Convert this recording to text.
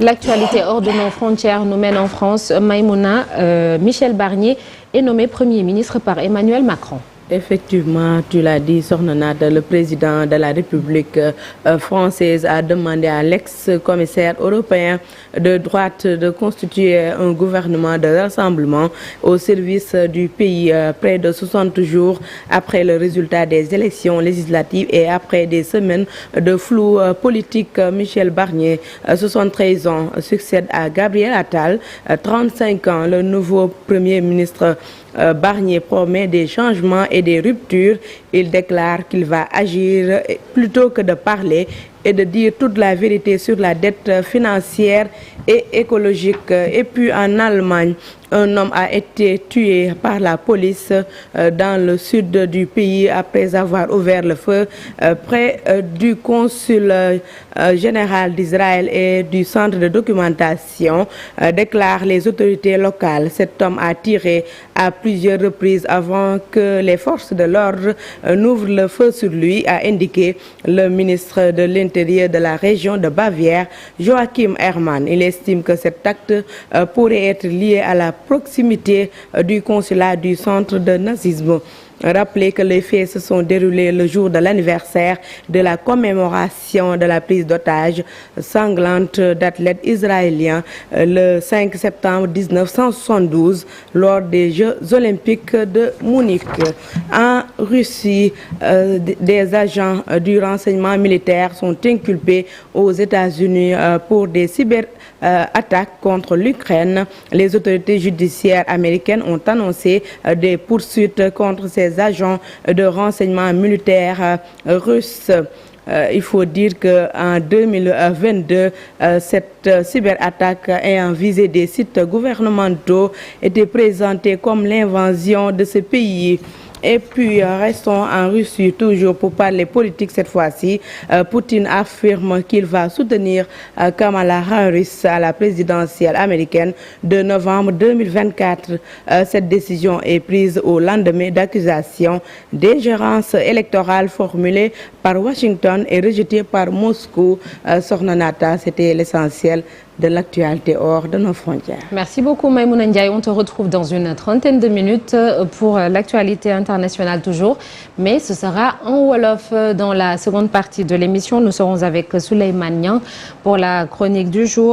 L'actualité hors de nos frontières nous mène en France. Maïmouna, Michel Barnier est nommé Premier ministre par Emmanuel Macron. Effectivement, tu l'as dit, Sornonade, le président de la République française a demandé à l'ex-commissaire européen de droite de constituer un gouvernement de rassemblement au service du pays près de 60 jours après le résultat des élections législatives et après des semaines de flou politique. Michel Barnier, 73 ans, succède à Gabriel Attal, 35 ans. Le nouveau Premier ministre Barnier promet des changements et des ruptures. Il déclare qu'il va agir plutôt que de parler et de dire toute la vérité sur la dette financière et écologique. Et puis en Allemagne, un homme a été tué par la police dans le sud du pays après avoir ouvert le feu près du consul général d'Israël et du centre de documentation, déclarent les autorités locales. Cet homme a tiré à plusieurs reprises avant que les forces de l'ordre n'ouvrent le feu sur lui, a indiqué le ministre de l'Intérieur de la région de Bavière, Joachim Herrmann. Il estime que cet acte pourrait être lié à la proximité du consulat du centre de nazisme. Rappelez que les faits se sont déroulés le jour de l'anniversaire de la commémoration de la prise d'otage sanglante d'athlètes israéliens le 5 septembre 1972 lors des Jeux olympiques de Munich. En Russie, des agents du renseignement militaire sont inculpés aux États-Unis pour des cyberattaques contre l'Ukraine. Les autorités judiciaires américaines ont annoncé des poursuites contre ces agents de renseignement militaire russes. Il faut dire qu'en 2022, cette cyberattaque ayant visé des sites gouvernementaux était présentée comme l'invasion de ce pays. Et puis, restons en Russie toujours pour parler politique cette fois-ci. Poutine affirme qu'il va soutenir Kamala Harris à la présidentielle américaine de novembre 2024. Cette décision est prise au lendemain d'accusations d'ingérence électorale formulées par Washington et rejetées par Moscou. Sornonata, c'était l'essentiel de l'actualité hors de nos frontières. Merci beaucoup Maïmouna Ndiaye. On te retrouve dans une trentaine de minutes pour l'actualité internationale toujours. Mais ce sera en Wolof dans la seconde partie de l'émission. Nous serons avec Souleymane Niang pour la chronique du jour.